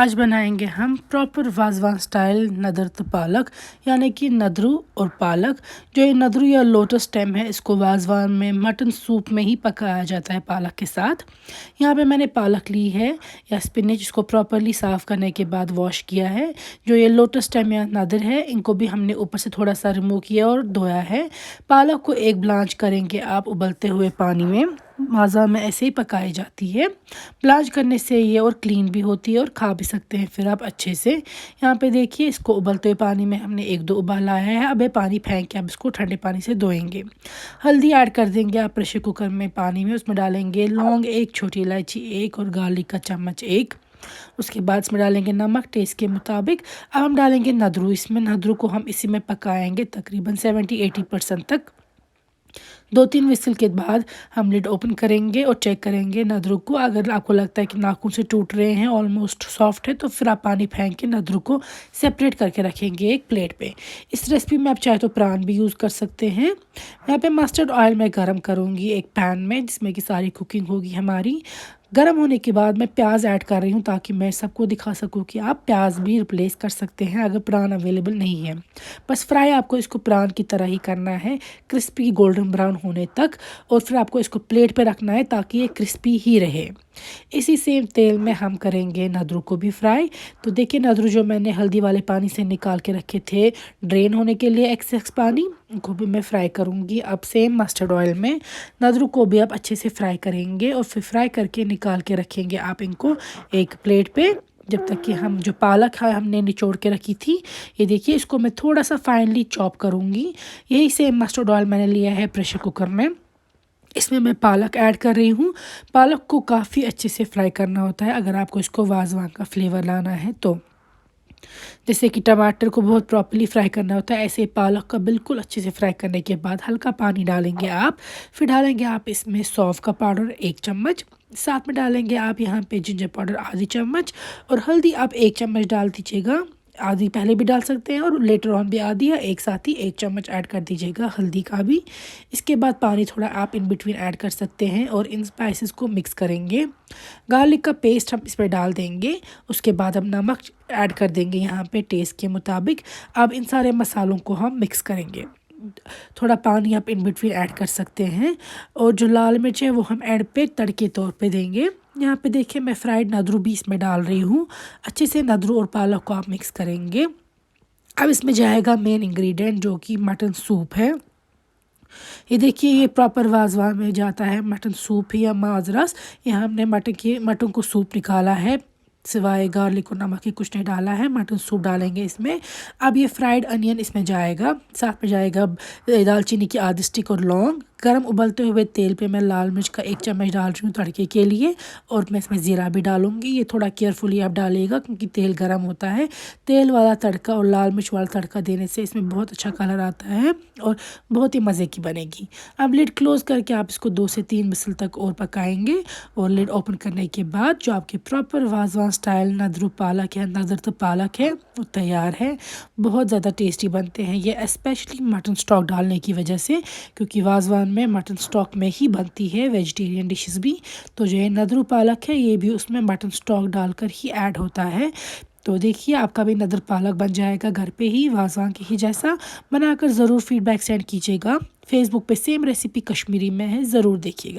आज बनाएंगे हम प्रॉपर वाजवान स्टाइल नदरत पालक, यानी कि नदरू और पालक। जो ये नदरू या लोटस स्टेम है, इसको वाजवान में मटन सूप में ही पकाया जाता है पालक के साथ। यहाँ पे मैंने पालक ली है या स्पिनच, इसको प्रॉपरली साफ़ करने के बाद वॉश किया है। जो ये लोटस स्टेम या नदर है, इनको भी हमने ऊपर से थोड़ा सा रिमूव किया और धोया है। पालक को एक ब्लांच करेंगे आप उबलते हुए पानी में। माज़ा में ऐसे ही पकाई जाती है। ब्लांच करने से ये और क्लीन भी होती है और खा भी सकते हैं फिर आप अच्छे से। यहाँ पे देखिए, इसको उबलते हुए पानी में हमने 1-2 उबाल आया है। अब ये पानी फेंक के आप इसको ठंडे पानी से धोएंगे। हल्दी ऐड कर देंगे आप प्रेशर कुकर में पानी में। उसमें डालेंगे लौंग 1, छोटी इलायची 1 और गार्लिक का चम्मच 1। उसके बाद इसमें डालेंगे नमक टेस्ट के मुताबिक। अब हम डालेंगे नदरू। इसमें नदरू को हम इसी में पकाएंगे तकरीबन 70-80% तक। 2-3 विसल के बाद हम लिड ओपन करेंगे और चेक करेंगे नदरू को। अगर आपको लगता है कि नाखून से टूट रहे हैं, ऑलमोस्ट सॉफ्ट है, तो फिर आप पानी फेंक के नदरू को सेपरेट करके रखेंगे एक प्लेट पे। इस रेसिपी में आप चाहे तो प्रान भी यूज़ कर सकते हैं। यहाँ पे मस्टर्ड ऑयल मैं गरम करूँगी एक पैन में, जिसमें कि सारी कुकिंग होगी हमारी। गर्म होने के बाद मैं प्याज ऐड कर रही हूँ ताकि मैं सबको दिखा सकूँ कि आप प्याज भी रिप्लेस कर सकते हैं अगर प्रान अवेलेबल नहीं है। बस फ्राई आपको इसको प्रान की तरह ही करना है, क्रिस्पी गोल्डन ब्राउन होने तक। और फिर आपको इसको प्लेट पे रखना है ताकि ये क्रिस्पी ही रहे। इसी सेम तेल में हम करेंगे नदरू को भी फ्राई। तो देखिए, नदरू जो मैंने हल्दी वाले पानी से निकाल के रखे थे ड्रेन होने के लिए एक्सेस पानी, उनको भी मैं फ्राई करूँगी। अब सेम मस्टर्ड ऑयल में नदरू को भी आप अच्छे से फ्राई करेंगे और फिर फ्राई करके निकाल के रखेंगे आप इनको एक प्लेट पे, जब तक कि हम जो पालक है हमने निचोड़ के रखी थी, ये देखिए, इसको मैं थोड़ा सा फाइनली चॉप करूँगी। यही सेम मस्टर्ड ऑयल मैंने लिया है प्रेशर कुकर में। इसमें मैं पालक ऐड कर रही हूँ। पालक को काफ़ी अच्छे से फ्राई करना होता है अगर आपको इसको वाजवान का फ्लेवर लाना है तो। जैसे कि टमाटर को बहुत प्रॉपर्ली फ्राई करना होता है, ऐसे पालक का बिल्कुल अच्छे से फ्राई करने के बाद हल्का पानी डालेंगे आप। फिर डालेंगे आप इसमें सौंफ का पाउडर 1 चम्मच। साथ में डालेंगे आप यहाँ पे जिंजर पाउडर आधी चम्मच और हल्दी आप 1 चम्मच डाल दीजिएगा। आधी पहले भी डाल सकते हैं और लेटर ऑन भी आधी या एक साथ ही 1 चम्मच ऐड कर दीजिएगा हल्दी का भी। इसके बाद पानी थोड़ा आप इन बिटवीन ऐड कर सकते हैं और इन स्पाइसेस को मिक्स करेंगे। गार्लिक का पेस्ट हम इसमें डाल देंगे। उसके बाद हम नमक ऐड कर देंगे यहाँ पे टेस्ट के मुताबिक। अब इन सारे मसालों को हम मिक्स करेंगे। थोड़ा पानी आप इन बिटवीन ऐड कर सकते हैं और जो लाल मिर्च है वो हम ऐड पे तड़के तौर पे देंगे। यहाँ पे देखिए, मैं फ्राइड नदरू भी इसमें डाल रही हूँ। अच्छे से नदरू और पालक को आप मिक्स करेंगे। अब इसमें जाएगा मेन इंग्रेडिएंट, जो कि मटन सूप है। ये देखिए, ये प्रॉपर वाजवान में जाता है मटन सूप या माज़ रस। यहाँ हमने मटन को सूप निकाला है, सिवाय गार्लिक और नमक ही कुछ नहीं डाला है। मटन सूप डालेंगे इसमें। अब ये फ्राइड अनियन इसमें जाएगा, साथ में जाएगा दालचीनी की आधी स्टिक और लौंग। गरम उबलते हुए तेल पे मैं लाल मिर्च का 1 चम्मच डाल रही हूँ तड़के के लिए और मैं इसमें ज़ीरा भी डालूंगी। ये थोड़ा केयरफुली आप डालिएगा क्योंकि तेल गरम होता है। तेल वाला तड़का और लाल मिर्च वाला तड़का देने से इसमें बहुत अच्छा कलर आता है और बहुत ही मज़े की बनेगी। अब लिड क्लोज़ करके आप इसको 2 से 3 विसल तक और पकाएंगे और लिड ओपन करने के बाद जो आपके प्रॉपर वाजवान स्टाइल नदरू पालक है, नदरत पालक है, वो तैयार है। बहुत ज़्यादा टेस्टी बनते हैं ये, स्पेशली मटन स्टॉक डालने की वजह से, क्योंकि वाजवान में मटन स्टॉक में ही बनती है वेजिटेरियन डिशेस भी। तो जो ये नदरू पालक है, ये भी उसमें मटन स्टॉक डालकर ही ऐड होता है। तो देखिए, आपका भी नदर पालक बन जाएगा घर पे ही वाजवान के ही जैसा। बनाकर ज़रूर फीडबैक सेंड कीजिएगा। फेसबुक पे सेम रेसिपी कश्मीरी में है, ज़रूर देखिएगा।